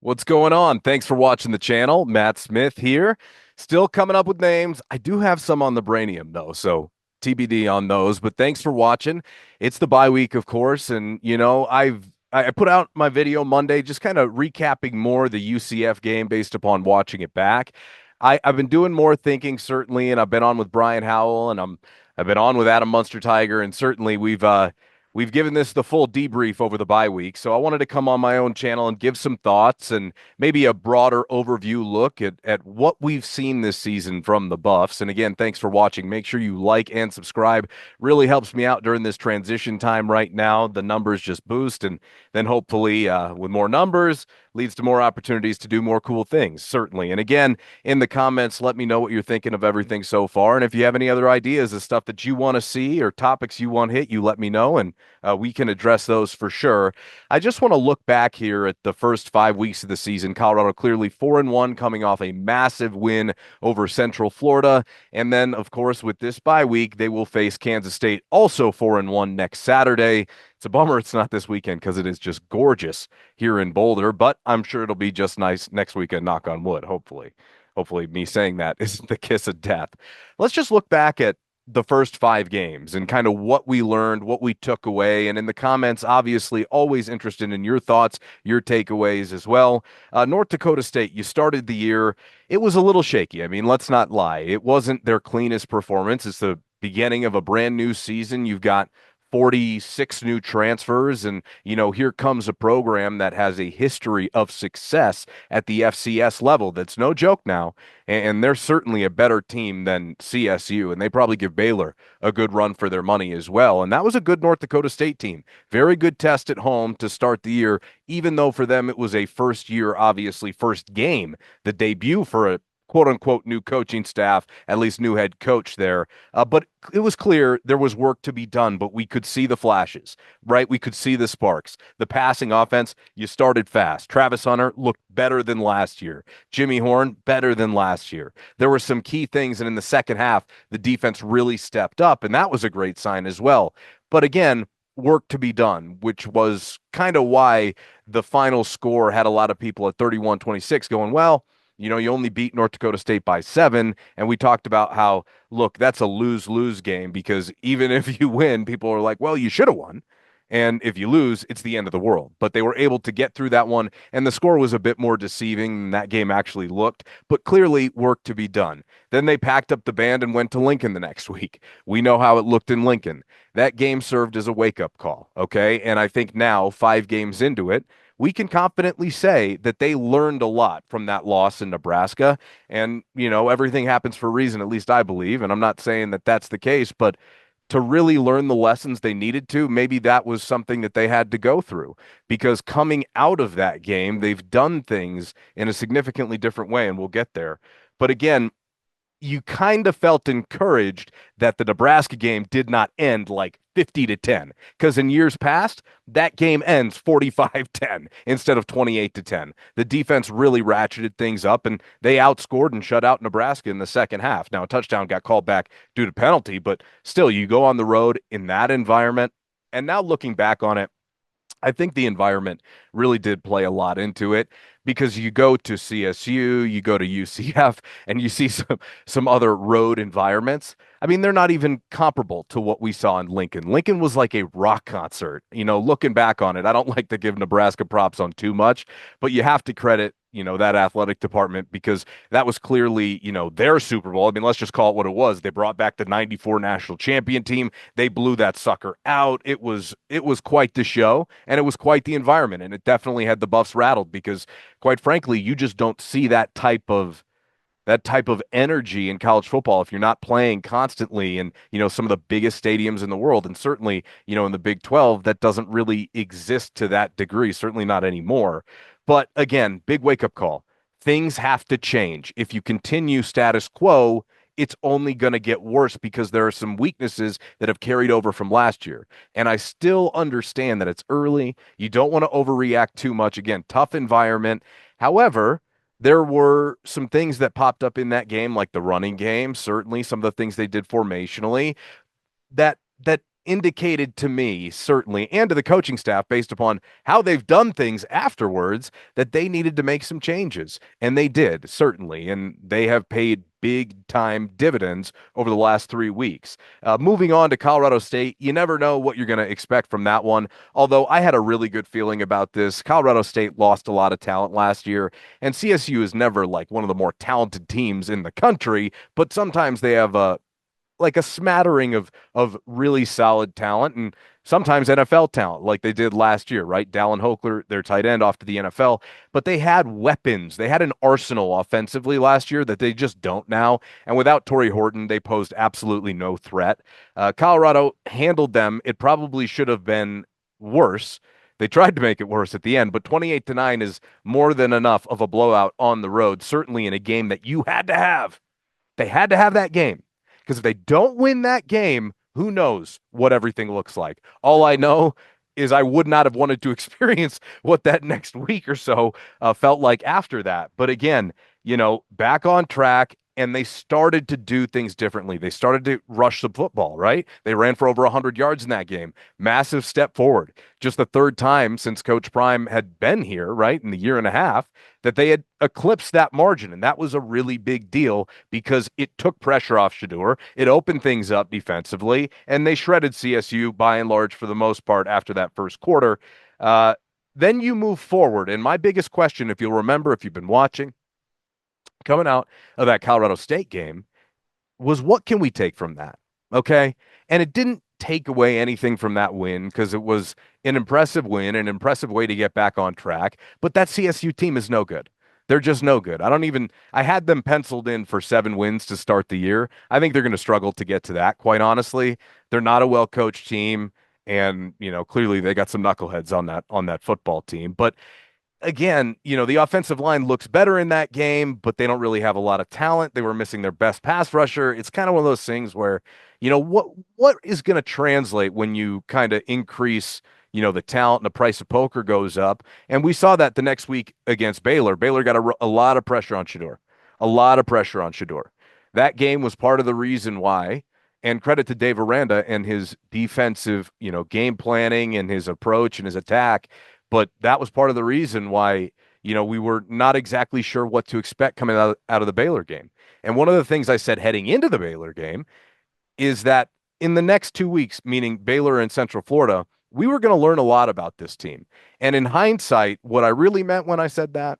What's going on? Thanks for watching the channel. Matt Smith here. Still coming up with names. I do have some on the Brainium though, so TBD on those. But thanks for watching. It's the bye week, of course, and I put out my video Monday, just kind of recapping more the UCF game based upon watching it back. I've been doing more thinking certainly, and I've been on with Brian Howell, and I've been on with Adam Munster Tiger, and certainly we've given this the full debrief over the bye week, so I wanted to come on my own channel and give some thoughts and maybe a broader overview look at what we've seen this season from the Buffs. And again, thanks for watching. Make sure you like and subscribe. Really helps me out during this transition time right now. The numbers just boost, and then hopefully with more numbers leads to more opportunities to do more cool things, certainly. And again, in the comments, let me know what you're thinking of everything so far. And if you have any other ideas of stuff that you want to see or topics you want hit, you let me know, and we can address those for sure. I just want to look back here at the first 5 weeks of the season. Colorado clearly 4-1, coming off a massive win over Central Florida. And then, of course, with this bye week, they will face Kansas State, also 4-1 next Saturday. It's a bummer it's not this weekend because it is just gorgeous here in Boulder, but I'm sure it'll be just nice next weekend, knock on wood, hopefully. Hopefully, me saying that isn't the kiss of death. Let's just look back at the first 5 games and kind of what we learned, what we took away. And in the comments, obviously, always interested in your thoughts, your takeaways as well. North Dakota State, you started the year, it was a little shaky. I mean, let's not lie. It wasn't their cleanest performance. It's the beginning of a brand new season. You've got 46 new transfers. And, here comes a program that has a history of success at the FCS level. That's no joke now. And they're certainly a better team than CSU. And they probably give Baylor a good run for their money as well. And that was a good North Dakota State team. Very good test at home to start the year, even though for them it was a first year, obviously, first game, the debut for a quote unquote new coaching staff, at least new head coach there. But it was clear there was work to be done, but we could see the flashes, right? We could see the sparks. The passing offense, you started fast. Travis Hunter looked better than last year. Jimmy Horn, better than last year. There were some key things, and in the second half, the defense really stepped up, and that was a great sign as well. But again, work to be done, which was kind of why the final score had a lot of people at 31-26 going, well, you only beat North Dakota State by 7. And we talked about how, look, that's a lose-lose game because even if you win, people are like, well, you should have won. And if you lose, it's the end of the world. But they were able to get through that one. And the score was a bit more deceiving than that game actually looked, but clearly work to be done. Then they packed up the band and went to Lincoln the next week. We know how it looked in Lincoln. That game served as a wake-up call, okay? And I think now, 5 games into it, we can confidently say that they learned a lot from that loss in Nebraska. And, everything happens for a reason, at least I believe. And I'm not saying that that's the case, but to really learn the lessons they needed to, maybe that was something that they had to go through because coming out of that game, they've done things in a significantly different way. And we'll get there. But again, you kind of felt encouraged that the Nebraska game did not end like 50-10 because in years past that game ends 45-10 instead of 28-10. The defense really ratcheted things up and they outscored and shut out Nebraska in the second half. Now a touchdown got called back due to penalty, but still you go on the road in that environment. And now looking back on it, I think the environment really did play a lot into it because you go to CSU, you go to UCF, and you see some other road environments. I mean, they're not even comparable to what we saw in Lincoln. Lincoln was like a rock concert. Looking back on it, I don't like to give Nebraska props on too much, but you have to credit that athletic department because that was clearly, their Super Bowl. I mean, let's just call it what it was. They brought back the 94 national champion team. They blew that sucker out. It was quite the show and it was quite the environment. And it definitely had the Buffs rattled because quite frankly, you just don't see that type of energy in college football if you're not playing constantly in, some of the biggest stadiums in the world. And certainly, in the Big 12, that doesn't really exist to that degree, certainly not anymore. But again, big wake-up call. Things have to change. If you continue status quo, it's only going to get worse because there are some weaknesses that have carried over from last year. And I still understand that it's early. You don't want to overreact too much. Again, tough environment. However, there were some things that popped up in that game, like the running game, certainly some of the things they did formationally that indicated to me, certainly, and to the coaching staff, based upon how they've done things afterwards, that they needed to make some changes. And they did, certainly. And they have paid big time dividends over the last 3 weeks. Moving on to Colorado State, you never know what you're going to expect from that one. Although I had a really good feeling about this. Colorado State lost a lot of talent last year, and CSU is never like one of the more talented teams in the country, but sometimes they have a smattering of really solid talent and sometimes NFL talent, like they did last year, right? Dallin Hochler, their tight end, off to the NFL, but they had weapons. They had an arsenal offensively last year that they just don't now. And without Torrey Horton, they posed absolutely no threat. Colorado handled them. It probably should have been worse. They tried to make it worse at the end, but 28-9 is more than enough of a blowout on the road, certainly in a game that you had to have. They had to have that game. Because if they don't win that game, who knows what everything looks like? All I know is I would not have wanted to experience what that next week or so felt like after that. But again, back on track, and they started to do things differently. They started to rush the football, right? They ran for over 100 yards in that game. Massive step forward. Just the third time since Coach Prime had been here, right, in the year and a half, that they had eclipsed that margin. And that was a really big deal because it took pressure off Shedeur. It opened things up defensively, and they shredded CSU by and large for the most part after that first quarter. Then you move forward. And my biggest question, if you'll remember, if you've been watching, coming out of that Colorado State game was, what can we take from that? Okay. And it didn't take away anything from that win because it was an impressive win, an impressive way to get back on track. But that CSU team is no good. They're just no good. I had them penciled in for 7 wins to start the year. I think they're going to struggle to get to that, quite honestly. They're not a well coached team. And, clearly they got some knuckleheads on that football team. But again, the offensive line looks better in that game, but they don't really have a lot of talent. They were missing their best pass rusher. It's kind of one of those things where, what is going to translate when you kind of increase, the talent and the price of poker goes up. And we saw that the next week against Baylor. Baylor got a lot of pressure on Shedeur, a lot of pressure on Shedeur. That game was part of the reason why. And credit to Dave Aranda and his defensive, game planning and his approach and his attack. But that was part of the reason why, we were not exactly sure what to expect coming out of the Baylor game. And one of the things I said heading into the Baylor game is that in the next 2 weeks, meaning Baylor and Central Florida, we were going to learn a lot about this team. And in hindsight, what I really meant when I said that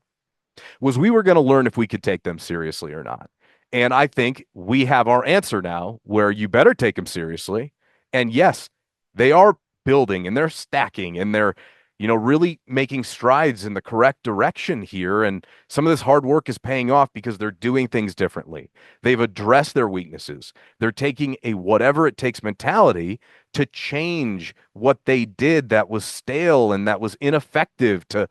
was we were going to learn if we could take them seriously or not. And I think we have our answer now where you better take them seriously. And yes, they are building and they're stacking and they're really making strides in the correct direction here. And some of this hard work is paying off because they're doing things differently. They've addressed their weaknesses. They're taking a whatever it takes mentality to change what they did that was stale and that was ineffective to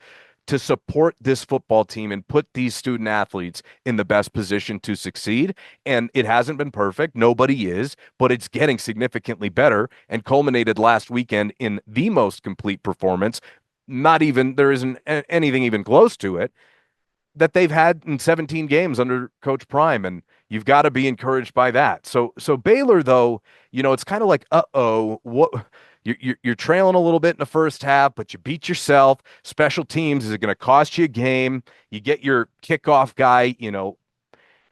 support this football team and put these student athletes in the best position to succeed. And it hasn't been perfect. Nobody is, but it's getting significantly better and culminated last weekend in the most complete performance. There isn't anything even close to it that they've had in 17 games under Coach Prime. And you've got to be encouraged by that. So Baylor, though, it's kind of like, what you're trailing a little bit in the first half, but you beat yourself. Special teams, is it going to cost you a game? You get your kickoff guy,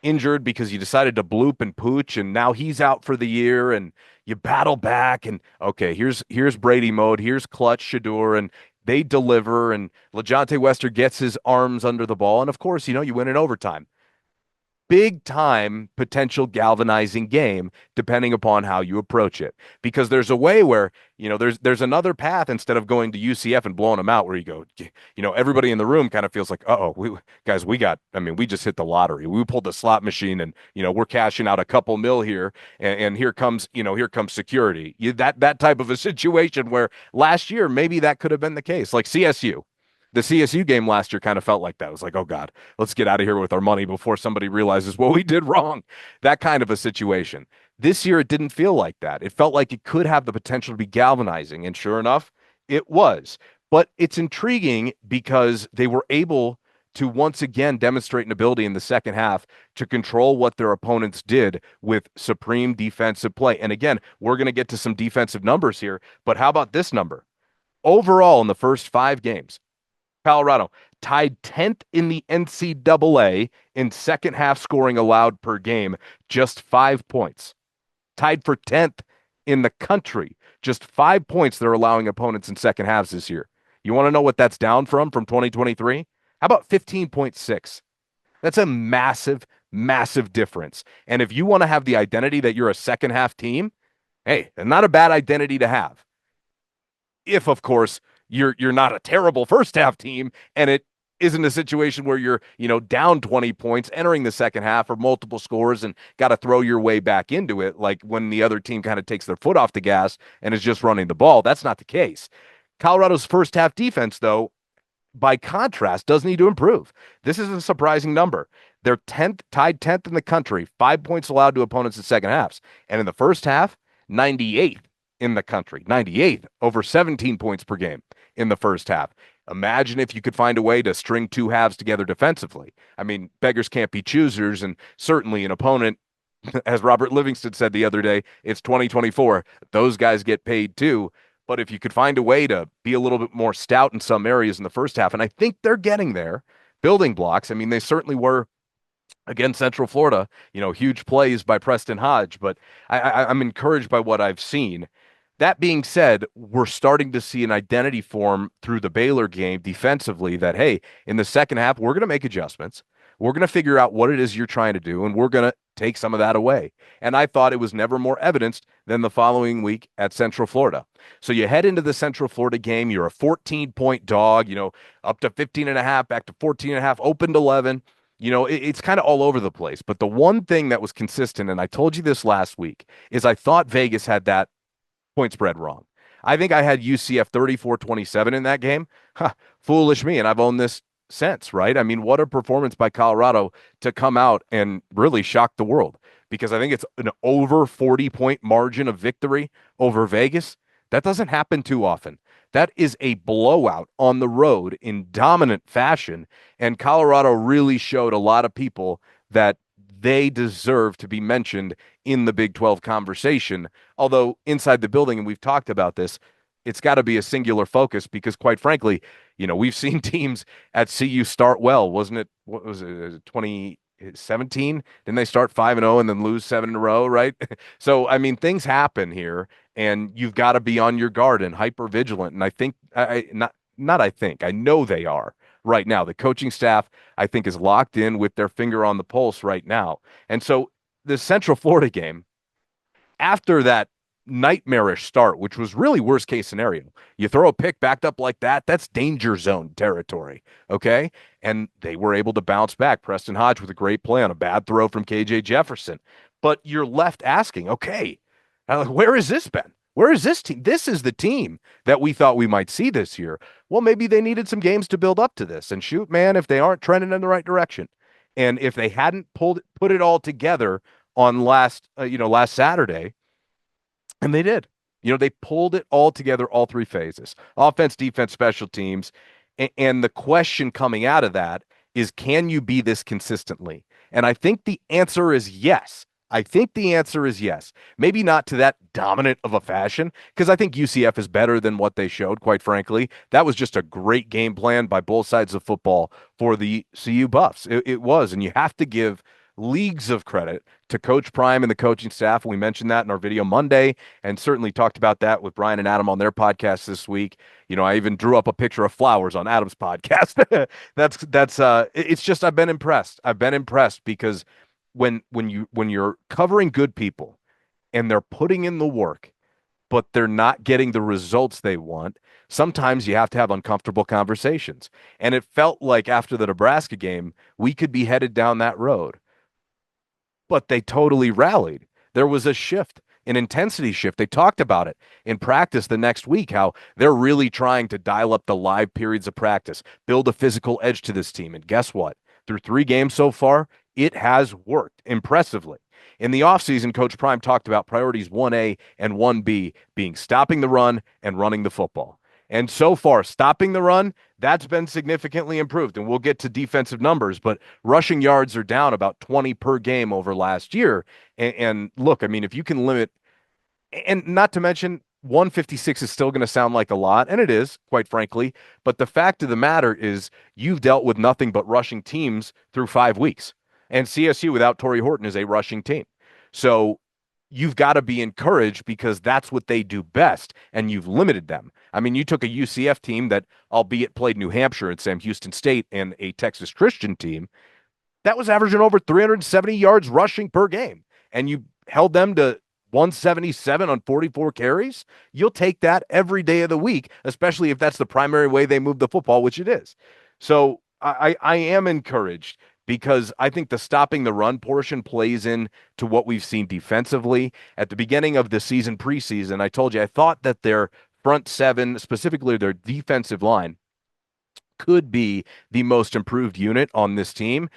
injured because you decided to bloop and pooch, and now he's out for the year, and you battle back. And okay, here's Brady mode. Here's clutch Shedeur, and they deliver. And LaJohntay Wester gets his arms under the ball, and of course, you win in overtime. Big time potential galvanizing game depending upon how you approach it, because there's a way where there's another path instead of going to UCF and blowing them out where you go, everybody in the room kind of feels like, we just hit the lottery, we pulled the slot machine, and we're cashing out a couple mil here, and here comes security. That type of a situation where last year maybe that could have been the case, like CSU. The CSU game last year kind of felt like that. It was like, oh God, let's get out of here with our money before somebody realizes what we did wrong. That kind of a situation. This year, it didn't feel like that. It felt like it could have the potential to be galvanizing. And sure enough, it was. But it's intriguing because they were able to once again demonstrate an ability in the second half to control what their opponents did with supreme defensive play. And again, we're going to get to some defensive numbers here, but how about this number? Overall, in the first 5 games, Colorado tied 10th in the NCAA in second half scoring allowed per game, just 5 points. Tied for 10th in the country, just 5 points they're allowing opponents in second halves this year. You want to know what that's down from 2023? How about 15.6? That's a massive, massive difference. And if you want to have the identity that you're a second half team, hey, not a bad identity to have. If, of course, you're not a terrible first half team and it isn't a situation where you're, down 20 points entering the second half or multiple scores and got to throw your way back into it, like when the other team kind of takes their foot off the gas and is just running the ball. That's not the case. Colorado's first half defense, though, by contrast, does need to improve. This is a surprising number. They're tied 10th in the country, 5 points allowed to opponents in second halves. And in the first half, 98th in the country, 98th, over 17 points per game in the first half. Imagine if you could find a way to string two halves together defensively. I mean, beggars can't be choosers, and certainly an opponent, as Robert Livingston said the other day, it's 2024. Those guys get paid too. But if you could find a way to be a little bit more stout in some areas in the first half, and I think they're getting there, building blocks. I mean, they certainly were against Central Florida, huge plays by Preston Hodge, but I'm encouraged by what I've seen. That being said, we're starting to see an identity form through the Baylor game defensively that, hey, in the second half, we're going to make adjustments. We're going to figure out what it is you're trying to do, and we're going to take some of that away. And I thought it was never more evidenced than the following week at Central Florida. So you head into the Central Florida game, you're a 14-point dog, up to 15 and a half, back to 14 and a half, opened 11. It's kind of all over the place. But the one thing that was consistent, and I told you this last week, is I thought Vegas had that point spread wrong. I think I had UCF 34-27 in that game. Foolish me, and I've owned this since, right? I mean, what a performance by Colorado to come out and really shock the world, because I think it's an over 40-point margin of victory over Vegas. That doesn't happen too often. That is a blowout on the road in dominant fashion, and Colorado really showed a lot of people that they deserve to be mentioned in the Big 12 conversation. Although inside the building, and we've talked about this, it's got to be a singular focus because, quite frankly, we've seen teams at CU start well. Wasn't it, what was it, 2017? Didn't they start 5-0 and then lose 7 in a row, right? So, I mean, things happen here, and you've got to be on your guard and hyper vigilant. And I think, I know they are right now. The coaching staff, I think, is locked in with their finger on the pulse right now. And so the Central Florida game, after that nightmarish start, which was really worst case scenario, you throw a pick backed up like that, that's danger zone territory. Okay. And they were able to bounce back. Preston Hodge with a great play on a bad throw from KJ Jefferson. But you're left asking, okay, where has this been? Where is this team? This is the team that we thought we might see this year. Well, maybe they needed some games to build up to this. And shoot, man, if they aren't trending in the right direction, and if they hadn't put it all together on last Saturday, and they did, they pulled it all together, all three phases: offense, defense, special teams. And the question coming out of that is, can you be this consistently? And I think the answer is yes. Maybe not to that dominant of a fashion, because I think UCF is better than what they showed, quite frankly. That was just a great game plan by both sides of football for the CU Buffs. It was, and you have to give leagues of credit to Coach Prime and the coaching staff. We mentioned that in our video Monday, and certainly talked about that with Brian and Adam on their podcast this week. I even drew up a picture of flowers on Adam's podcast. It's just, I've been impressed because when you're covering good people and they're putting in the work, but they're not getting the results they want, sometimes you have to have uncomfortable conversations. And it felt like after the Nebraska game, we could be headed down that road. But they totally rallied. There was a shift, an intensity shift. They talked about it in practice the next week, how they're really trying to dial up the live periods of practice, build a physical edge to this team. And guess what? Through 3 games so far, it has worked impressively. In the offseason, Coach Prime talked about priorities 1A and 1B being stopping the run and running the football. And so far, stopping the run, that's been significantly improved. And we'll get to defensive numbers, but rushing yards are down about 20 per game over last year. And look, I mean, if you can limit, and not to mention, 156 is still going to sound like a lot, and it is, quite frankly. But the fact of the matter is, you've dealt with nothing but rushing teams through 5 weeks. And CSU without Torrey Horton is a rushing team. So you've got to be encouraged because that's what they do best, and you've limited them. I mean, you took a UCF team that, albeit played New Hampshire and Sam Houston State and a Texas Christian team, that was averaging over 370 yards rushing per game, and you held them to 177 on 44 carries. You'll take that every day of the week, especially if that's the primary way they move the football, which it is. So I am encouraged because I think the stopping the run portion plays in to what we've seen defensively. At the beginning of the season, preseason, I told you I thought that their front seven, specifically their defensive line, could be the most improved unit on this team.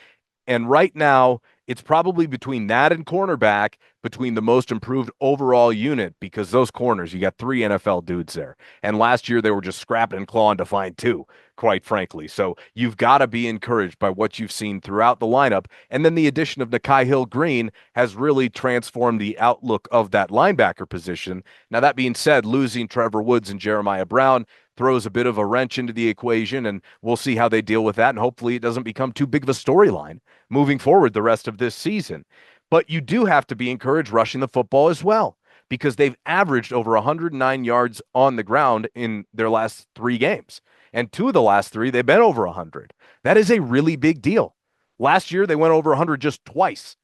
And right now, it's probably between that and cornerback, between the most improved overall unit, because those corners, you got three NFL dudes there. And last year, they were just scrapping and clawing to find two, quite frankly. So you've got to be encouraged by what you've seen throughout the lineup. And then the addition of Nikai Hill-Green has really transformed the outlook of that linebacker position. Now, that being said, losing Trevor Woods and Jeremiah Brown throws a bit of a wrench into the equation, and we'll see how they deal with that. And hopefully it doesn't become too big of a storyline moving forward the rest of this season. But you do have to be encouraged rushing the football as well, because they've averaged over 109 yards on the ground in their last 3 games. And 2 of the last 3, they've been over 100. That is a really big deal. Last year, they went over 100 just twice.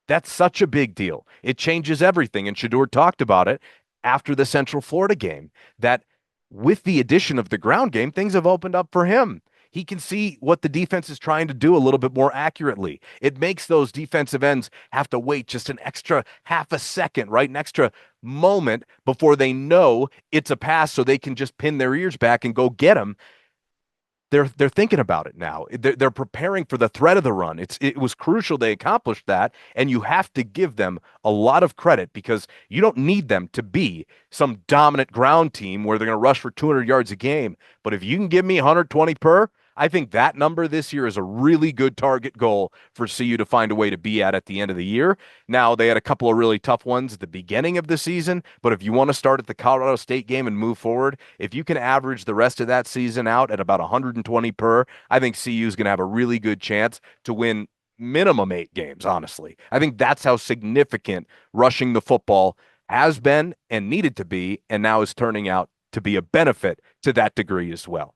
That's such a big deal. It changes everything. And Shador talked about it after the Central Florida game, that with the addition of the ground game, things have opened up for him. He can see what the defense is trying to do a little bit more accurately. It makes those defensive ends have to wait just an extra half a second, right? An extra moment before they know it's a pass so they can just pin their ears back and go get him. They're thinking about it now. They're preparing for the threat of the run. It was crucial they accomplished that, and you have to give them a lot of credit because you don't need them to be some dominant ground team where they're going to rush for 200 yards a game. But if you can give me 120 per, I think that number this year is a really good target goal for CU to find a way to be at the end of the year. Now, they had a couple of really tough ones at the beginning of the season, but if you want to start at the Colorado State game and move forward, if you can average the rest of that season out at about 120 per, I think CU is going to have a really good chance to win minimum 8 games, honestly. I think that's how significant rushing the football has been and needed to be, and now is turning out to be a benefit to that degree as well.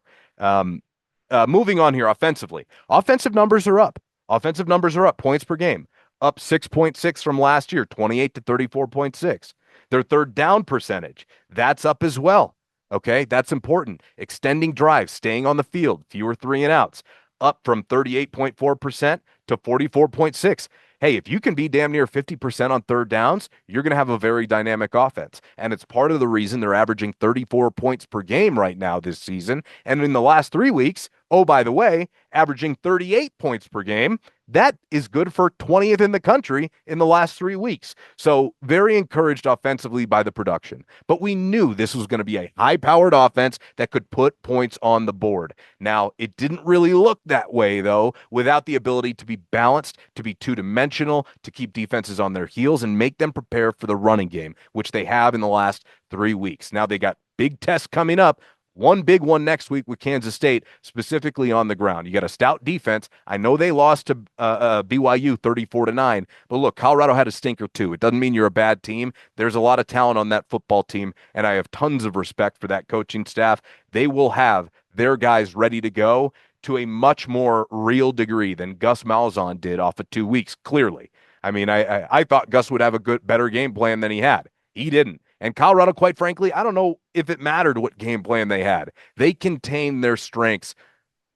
Moving on here offensively. Offensive numbers are up. Offensive numbers are up. Points per game up 6.6 from last year, 28 to 34.6. Their third down percentage, that's up as well. Okay, that's important. Extending drives, staying on the field, fewer 3 and outs, up from 38.4% to 44.6. Hey, if you can be damn near 50% on third downs, you're going to have a very dynamic offense. And it's part of the reason they're averaging 34 points per game right now this season. And in the last 3 weeks, oh, by the way, averaging 38 points per game. That is good for 20th in the country in the last 3 weeks. So very encouraged offensively by the production. But we knew this was going to be a high-powered offense that could put points on the board. Now, it didn't really look that way, though, without the ability to be balanced, to be two-dimensional, to keep defenses on their heels and make them prepare for the running game, which they have in the last 3 weeks. Now they got big tests coming up. One big one next week with Kansas State, specifically on the ground. You got a stout defense. I know they lost to BYU 34-9, but look, Colorado had a stinker too. It doesn't mean you're a bad team. There's a lot of talent on that football team, and I have tons of respect for that coaching staff. They will have their guys ready to go to a much more real degree than Gus Malzahn did off of 2 weeks, clearly. I mean, I thought Gus would have a better game plan than he had. He didn't. And Colorado, quite frankly, I don't know if it mattered what game plan they had. They contained their strengths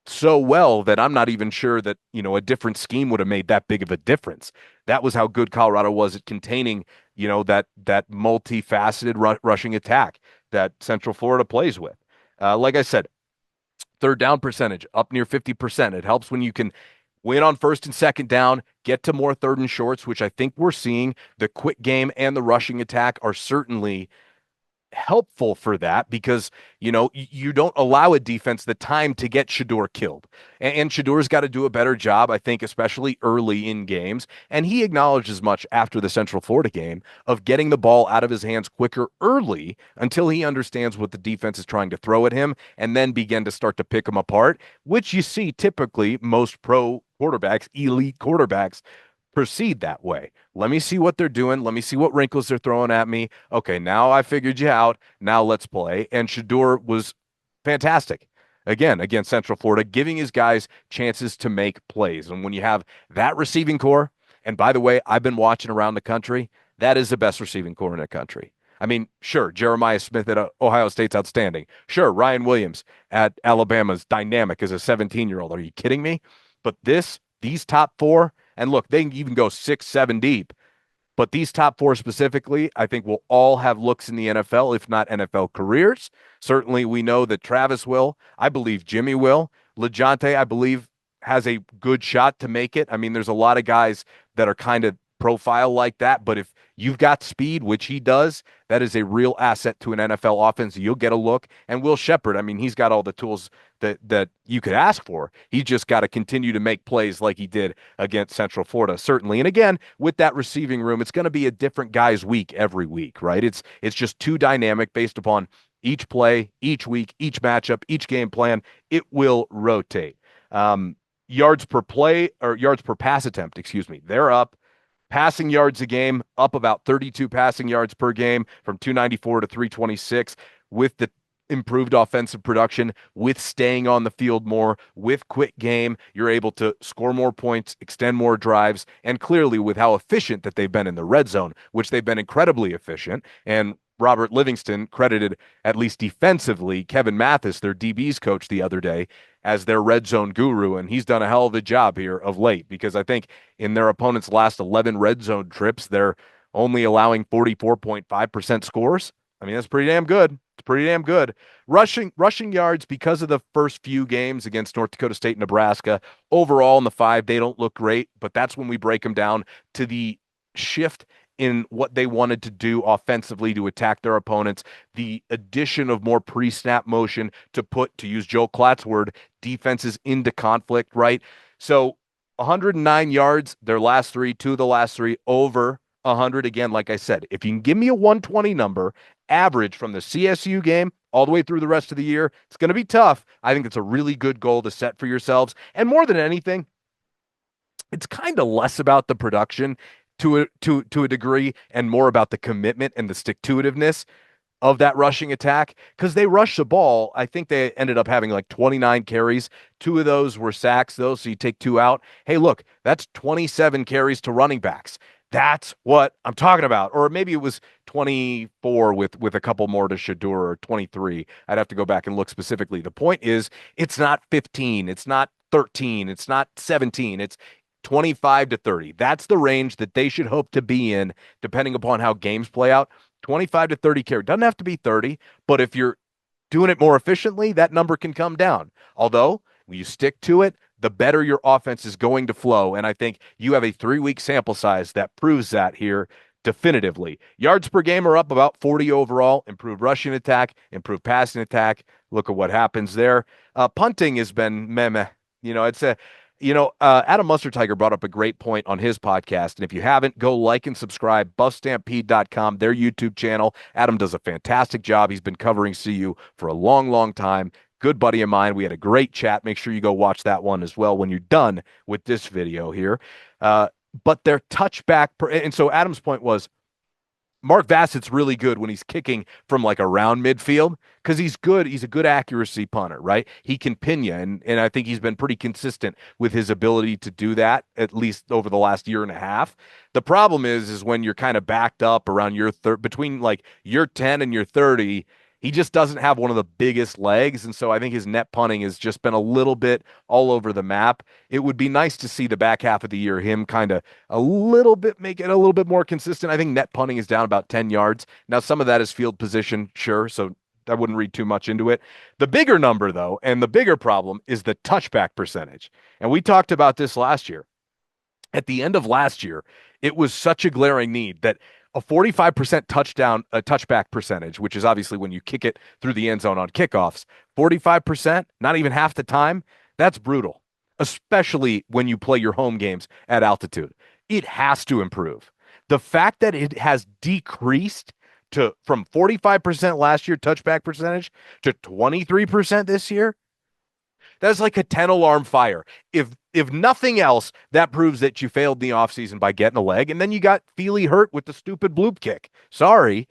so well that I'm not even sure that, a different scheme would have made that big of a difference. That was how good Colorado was at containing, that multifaceted rushing attack that Central Florida plays with. Like I said, third down percentage up near 50%. It helps when you can win on first and second down, get to more third and shorts, which I think we're seeing. The quick game and the rushing attack are certainly helpful for that because, you don't allow a defense the time to get Shador killed. And Shador's got to do a better job, I think, especially early in games. And he acknowledged as much after the Central Florida game of getting the ball out of his hands quicker early until he understands what the defense is trying to throw at him and then begin to start to pick them apart, which you see typically most pro quarterbacks, elite quarterbacks, proceed that way. Let me see what they're doing. Let me see what wrinkles they're throwing at me. Okay, now I figured you out. Now let's play. And Shador was fantastic again against Central Florida, giving his guys chances to make plays. And when you have that receiving core, and by the way, I've been watching around the country, that is the best receiving core in the country. I mean, sure, Jeremiah Smith at Ohio State's outstanding. Sure, Ryan Williams at Alabama's dynamic as a 17-year-old. Are you kidding me? But these top four, and look, they can even go 6, 7 deep. But these top four specifically, I think will all have looks in the NFL, if not NFL careers. Certainly, we know that Travis will. I believe Jimmy will. LeJontay, I believe, has a good shot to make it. I mean, there's a lot of guys that are kind of profile like that. But if you've got speed, which he does, that is a real asset to an NFL offense. You'll get a look. And Will Shepherd, I mean, he's got all the tools that you could ask for. He just got to continue to make plays like he did against Central Florida, certainly. And again, with that receiving room, it's going to be a different guy's week every week, right? It's just too dynamic based upon each play, each week, each matchup, each game plan. It will rotate. Yards per play or yards per pass attempt, excuse me, they're up. Passing yards a game, up about 32 passing yards per game from 294 to 326 with the improved offensive production, with staying on the field more, with quick game. You're able to score more points, extend more drives, and clearly with how efficient that they've been in the red zone, which they've been incredibly efficient. And Robert Livingston credited, at least defensively, Kevin Mathis, their DB's coach, the other day, as their red zone guru. And he's done a hell of a job here of late because I think in their opponent's last 11 red zone trips, they're only allowing 44.5% scores. I mean, that's pretty damn good. It's pretty damn good. Rushing yards because of the first few games against North Dakota State and Nebraska. Overall in the 5, they don't look great, but that's when we break them down to the shift in what they wanted to do offensively to attack their opponents, the addition of more pre-snap motion to put, to use Joe Klatt's word, defenses into conflict, right? So 109 yards, their last 3, 2 of the last 3, over 100 again. Like I said, if you can give me a 120 number, average from the CSU game all the way through the rest of the year, it's going to be tough. I think it's a really good goal to set for yourselves. And more than anything, it's kind of less about the production to a degree and more about the commitment and the stick-to-itiveness of that rushing attack because they rushed the ball. I think they ended up having like 29 carries. 2 of those were sacks, though, so you take 2 out. Hey, look, that's 27 carries to running backs. That's what I'm talking about. Or maybe it was 24 with a couple more to Shador, or 23. I'd have to go back and look specifically. The point is, it's not 15. It's not 13. It's not 17. It's 25 to 30. That's the range that they should hope to be in, depending upon how games play out. 25 to 30 carry. Doesn't have to be 30, but if you're doing it more efficiently, that number can come down. Although, when you stick to it, the better your offense is going to flow. And I think you have a 3-week sample size that proves that here definitively. Yards per game are up about 40 overall. Improved rushing attack, improved passing attack. Look at what happens there. Punting has been meh. Adam Mustertiger brought up a great point on his podcast. And if you haven't, go like and subscribe, buffstampede.com, their YouTube channel. Adam does a fantastic job. He's been covering CU for a long, long time. Good buddy of mine. We had a great chat. Make sure you go watch that one as well when you're done with this video here. But their touchback, and so Adam's point was, Mark Vassett's really good when he's kicking from like around midfield because he's good. He's a good accuracy punter, right? He can pin you, and I think he's been pretty consistent with his ability to do that, at least over the last year and a half. The problem is when you're kind of backed up around between like year 10 and year 30, he just doesn't have one of the biggest legs, and so I think his net punting has just been a little bit all over the map. It would be nice to see the back half of the year him kind of make it a little bit more consistent. I think net punting is down about 10 yards. Now, some of that is field position, sure, so I wouldn't read too much into it. The bigger number, though, and the bigger problem is the touchback percentage. And we talked about this last year. At the end of last year, it was such a glaring need that a 45% touchback percentage, which is obviously when you kick it through the end zone on kickoffs, 45%, not even half the time, that's brutal, especially when you play your home games at altitude. It has to improve. The fact that it has decreased to from 45% last year touchback percentage to 23% this year, that's like a 10 alarm fire. If nothing else, that proves that you failed in the offseason by getting a leg, and then you got Feely hurt with the stupid bloop kick. Sorry.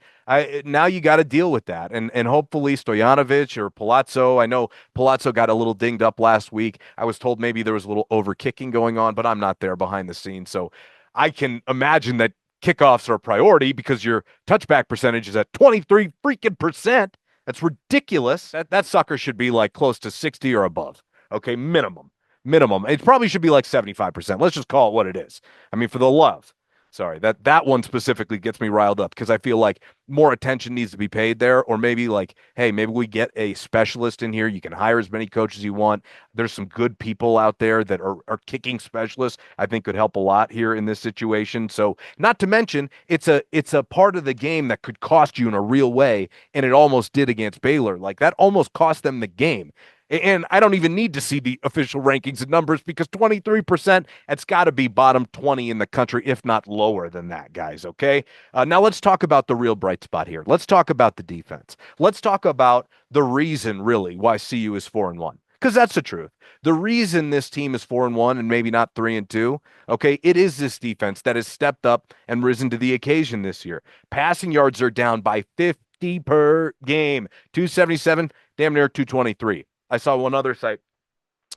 Now you got to deal with that. And hopefully Stojanovic or Palazzo. I know Palazzo got a little dinged up last week. I was told maybe there was a little over kicking going on, but I'm not there behind the scenes. So I can imagine that kickoffs are a priority because your touchback percentage is at 23 freaking percent. That's ridiculous. That sucker should be like close to 60 or above. Okay, minimum. Minimum. It probably should be like 75%. Let's just call it what it is. I mean, for the love. Sorry, that one specifically gets me riled up because I feel like more attention needs to be paid there, or maybe like, hey, maybe we get a specialist in here. You can hire as many coaches you want. There's some good people out there that are kicking specialists. I think could help a lot here in this situation. So, not to mention, it's a part of the game that could cost you in a real way, and it almost did against Baylor. Like that almost cost them the game. And I don't even need to see the official rankings and numbers because 23%, it's got to be bottom 20 in the country, if not lower than that, guys. Okay. Now let's talk about the real bright spot here. Let's talk about the defense. Let's talk about the reason, really, why CU is 4-1. Because that's the truth. The reason this team is 4-1 and maybe not 3-2, okay, it is this defense that has stepped up and risen to the occasion this year. Passing yards are down by 50 per game, 277, damn near 223. I saw one other site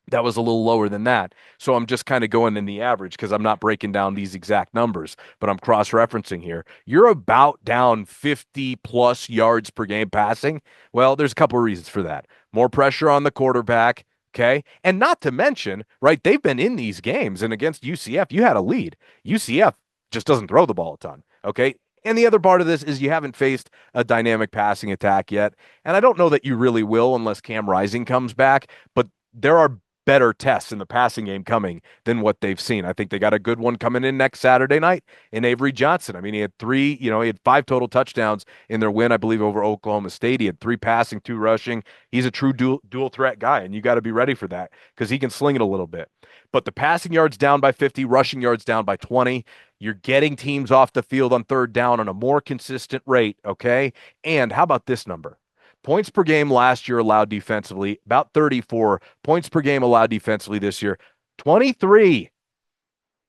that was a little lower than that. So I'm just kind of going in the average because I'm not breaking down these exact numbers, but I'm cross-referencing here. You're about down 50 plus yards per game passing. Well, there's a couple of reasons for that. More pressure on the quarterback. Okay. And not to mention, right, they've been in these games and against UCF, you had a lead. UCF just doesn't throw the ball a ton. Okay. And the other part of this is you haven't faced a dynamic passing attack yet. And I don't know that you really will unless Cam Rising comes back, but there are better tests in the passing game coming than what they've seen. I think they got a good one coming in next Saturday night in Avery Johnson. I mean, he had he had 5 total touchdowns in their win, I believe, over Oklahoma State. He had 3 passing, 2 rushing. He's a true dual threat guy, and you got to be ready for that because he can sling it a little bit. But the passing yards down by 50, rushing yards down by 20. You're getting teams off the field on third down on a more consistent rate, okay? And how about this number? Points per game last year allowed defensively, about 34. Points per game allowed defensively this year, 23.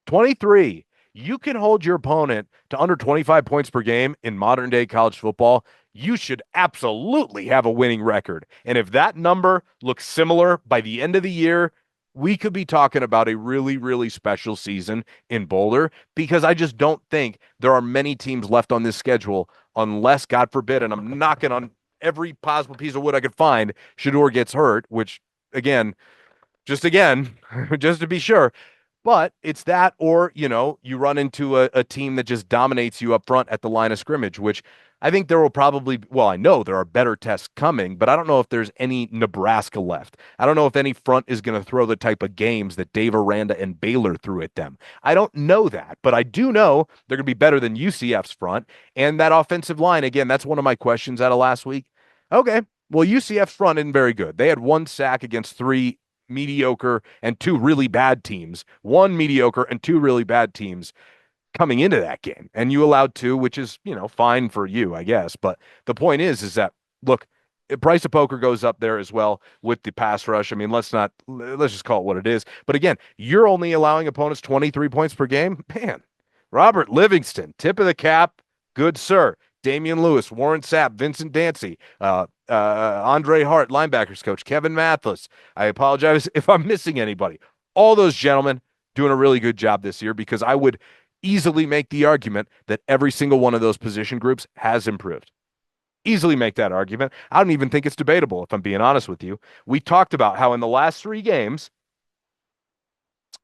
23. You can hold your opponent to under 25 points per game in modern day college football. You should absolutely have a winning record. And if that number looks similar by the end of the year, we could be talking about a really, really special season in Boulder because I just don't think there are many teams left on this schedule unless, God forbid, and I'm knocking on every possible piece of wood I could find, Shador gets hurt, which, again, just to be sure. But it's that, or, you run into a team that just dominates you up front at the line of scrimmage, which I think there will probably, well, I know there are better tests coming, but I don't know if there's any Nebraska left. I don't know if any front is going to throw the type of games that Dave Aranda and Baylor threw at them. I don't know that, but I do know they're going to be better than UCF's front. And that offensive line, again, that's one of my questions out of last week. Okay, well, UCF's front isn't very good. They had 1 sack against 3 mediocre and 2 really bad teams, 1 mediocre and 2 really bad teams coming into that game. And you allowed 2, which is, fine for you, I guess. But the point is that, look, price of poker goes up there as well with the pass rush. I mean, let's just call it what it is. But again, you're only allowing opponents 23 points per game. Man, Robert Livingston, tip of the cap. Good, sir. Damian Lewis, Warren Sapp, Vincent Dancy, Andre Hart, linebackers coach, Kevin Mathis. I apologize if I'm missing anybody. All those gentlemen doing a really good job this year because I would easily make the argument that every single one of those position groups has improved. Easily make that argument. I don't even think it's debatable, if I'm being honest with you. We talked about how in the last 3 games,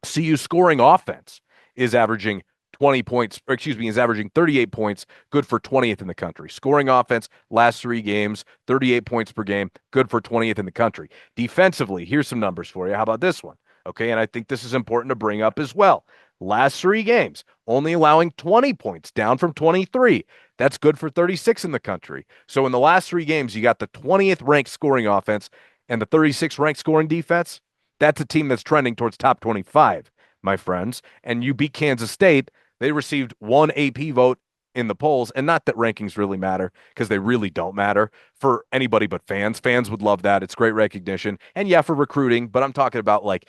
CU scoring offense is averaging 20 points, or excuse me, is averaging 38 points, good for 20th in the country. Scoring offense, last 3 games, 38 points per game, good for 20th in the country. Defensively, here's some numbers for you. How about this one? Okay, and I think this is important to bring up as well. Last three games, only allowing 20 points, down from 23. That's good for 36 in the country. So in the last three games, you got the 20th ranked scoring offense and the 36th ranked scoring defense. That's a team that's trending towards top 25, my friends. And you beat Kansas State. They received one AP vote in the polls. And not that rankings really matter, because they really don't matter for anybody but fans. Fans would love that. It's great recognition. And yeah, for recruiting, but I'm talking about like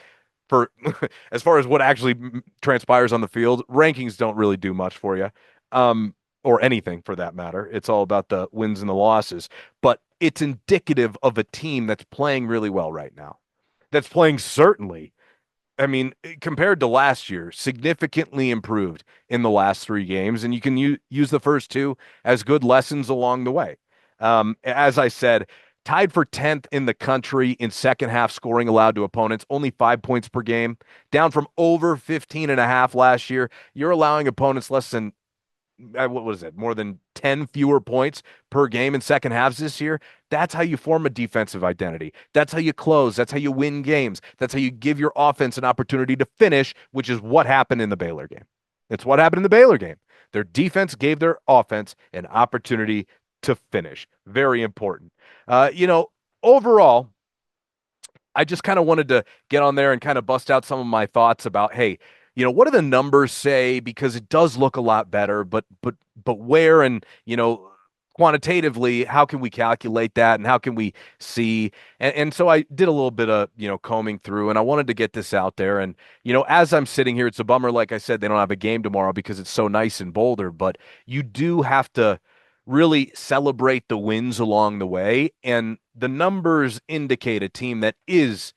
for as far as what actually transpires on the field, rankings don't really do much for you, or anything for that matter. It's all about the wins and the losses. But it's indicative of a team that's playing really well right now. That's playing certainly. I mean, compared to last year, significantly improved in the last three games, and you can use the first two as good lessons along the way. As I said, tied for 10th in the country in second half scoring allowed to opponents, only 5 points per game, down from over 15 and a half last year. You're allowing opponents less than what was it, more than 10 fewer points per game in second halves this year. That's how you form a defensive identity. That's how you close. That's how you win games. That's how you give your offense an opportunity to finish, which is what happened in the Baylor game. It's what happened in the Baylor game. Their defense gave their offense an opportunity to finish. Very important. Overall, I just kind of wanted to get on there and kind of bust out some of my thoughts about, hey, what do the numbers say? Because it does look a lot better, but where, and quantitatively, how can we calculate that, and how can we see? And so I did a little bit of combing through, and I wanted to get this out there. And as I'm sitting here, it's a bummer. Like I said, they don't have a game tomorrow because it's so nice in Boulder, but you do have to really celebrate the wins along the way. And the numbers indicate a team that is,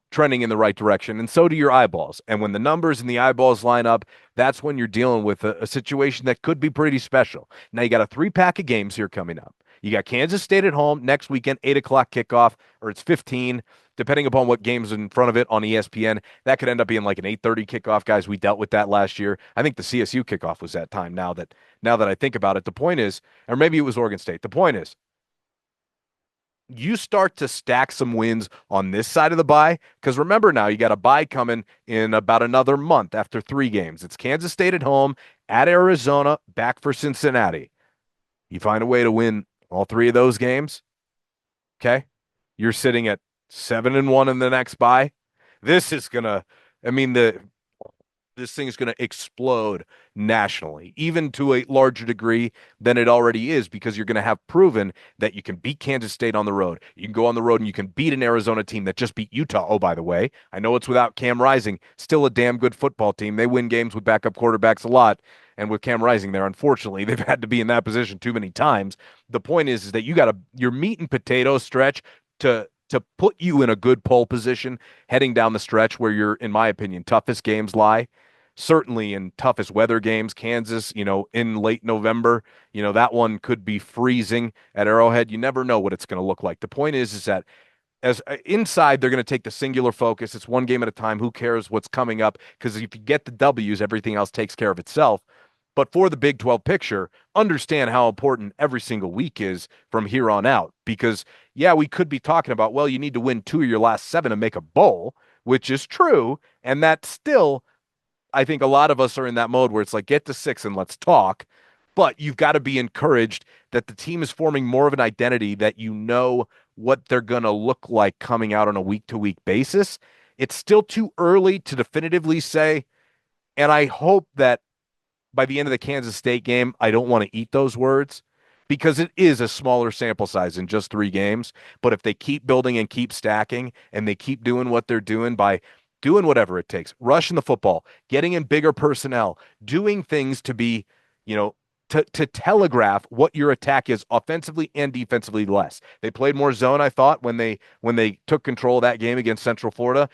trending in the right direction. And so do your eyeballs. And when the numbers and the eyeballs line up, that's when you're dealing with a situation that could be pretty special. Now, you got a three-pack of games here coming up. You got Kansas State at home next weekend, 8 o'clock kickoff, or it's 15, depending upon what game's in front of it on ESPN. That could end up being like an 8:30 kickoff, guys. We dealt with that last year. I think the CSU kickoff was that time, now that I think about it. The point is, or maybe it was Oregon State. The point is, you start to stack some wins on this side of the bye, because remember, now you got a bye coming in about another month after three games. It's Kansas State at home, at Arizona, back for Cincinnati. You find a way to win all three of those games, okay? You're sitting at 7-1 in the next bye. This is gonna, I mean, this thing is going to explode nationally, even to a larger degree than it already is, because you're going to have proven that you can beat Kansas State on the road. You can go on the road and you can beat an Arizona team that just beat Utah. Oh, by the way, I know it's without Cam Rising, still a damn good football team. They win games with backup quarterbacks a lot. And with Cam Rising there, unfortunately, they've had to be in that position too many times. The point is that you got your meat and potato stretch to put you in a good pole position heading down the stretch where your, in my opinion, toughest games lie. Certainly in toughest weather games, Kansas, in late November, that one could be freezing at Arrowhead. You never know what it's going to look like. The point is that as inside, they're going to take the singular focus. It's one game at a time. Who cares what's coming up? Because if you get the W's, everything else takes care of itself. But for the Big 12 picture, understand how important every single week is from here on out. Because, yeah, we could be talking about, well, you need to win 2 of your last 7 to make a bowl, which is true. And that's still, I think a lot of us are in that mode where it's like, get to 6 and let's talk. But you've got to be encouraged that the team is forming more of an identity, that what they're going to look like coming out on a week-to-week basis. It's still too early to definitively say, and I hope that by the end of the Kansas State game, I don't want to eat those words, because it is a smaller sample size in just 3 games. But if they keep building and keep stacking, and they keep doing what they're doing by doing whatever it takes, rushing the football, getting in bigger personnel, doing things to be, to telegraph what your attack is offensively and defensively less. They played more zone, I thought, when they took control of that game against Central Florida.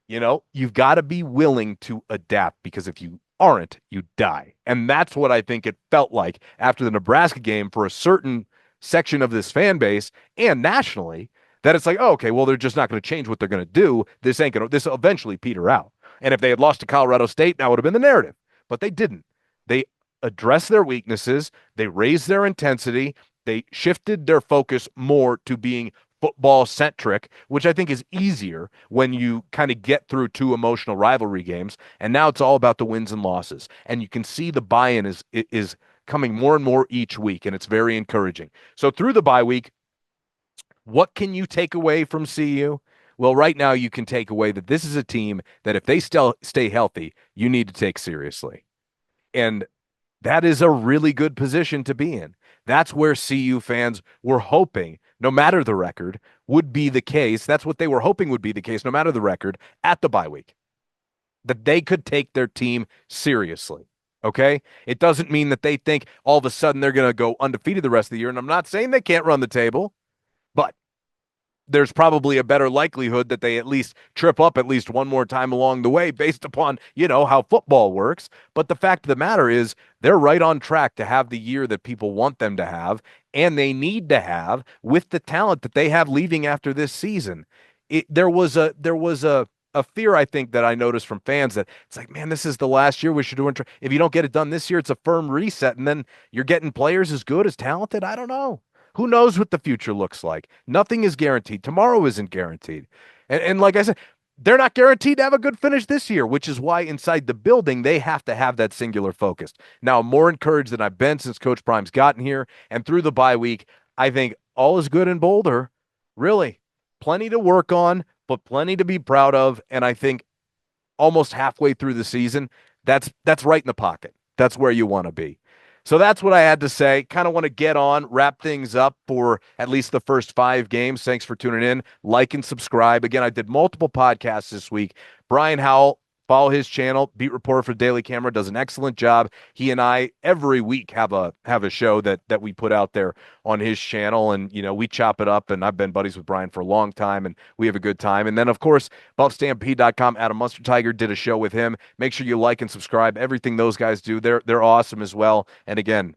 You've got to be willing to adapt, because if you aren't, you die. And that's what I think it felt like after the Nebraska game for a certain section of this fan base and nationally, that it's like, oh, okay, well, they're just not going to change what they're going to do. This will eventually peter out. And if they had lost to Colorado State, that would have been the narrative. But they didn't. They addressed their weaknesses. They raised their intensity. They shifted their focus more to being football centric, which I think is easier when you kind of get through two emotional rivalry games. And now it's all about the wins and losses. And you can see the buy-in is coming more and more each week, and it's very encouraging. So through the bye week, what can you take away from CU? Well, right now you can take away that this is a team that if they still stay healthy, you need to take seriously. And that is a really good position to be in. That's where CU fans were hoping, no matter the record, would be the case. That's what they were hoping would be the case, no matter the record, at the bye week, that they could take their team seriously. Okay. It doesn't mean that they think all of a sudden they're going to go undefeated the rest of the year. And I'm not saying they can't run the table, but there's probably a better likelihood that they at least trip up at least one more time along the way based upon, how football works. But the fact of the matter is they're right on track to have the year that people want them to have and they need to have with the talent that they have leaving after this season. There was a fear I think that I noticed from fans that it's like, man, this is the last year we should do. If you don't get it done this year, it's a firm reset, and then you're getting players as good as talented. I don't know. Who knows what the future looks like? Nothing is guaranteed. Tomorrow isn't guaranteed. And like I said, they're not guaranteed to have a good finish this year, which is why inside the building, they have to have that singular focus. Now, I'm more encouraged than I've been since Coach Prime's gotten here. And through the bye week, I think all is good in Boulder. Really, plenty to work on, but plenty to be proud of. And I think almost halfway through the season, that's right in the pocket. That's where you want to be. So that's what I had to say. Kind of want to get on, wrap things up for at least the first 5 games. Thanks for tuning in. Like and subscribe. Again, I did multiple podcasts this week. Brian Howell, follow his channel, beat reporter for Daily Camera, does an excellent job. He and I every week have a show that we put out there on his channel, and we chop it up. And I've been buddies with Brian for a long time, and we have a good time. And then of course, buffstampede.com, Adam Mustard Tiger did a show with him. Make sure you like and subscribe. Everything those guys do, they're awesome as well. And again,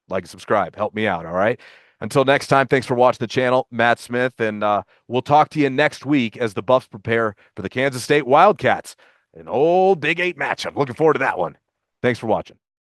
like and subscribe, help me out. All right. Until next time, thanks for watching the channel. Matt Smith, and we'll talk to you next week as the Buffs prepare for the Kansas State Wildcats. An old Big 8 matchup. Looking forward to that one. Thanks for watching.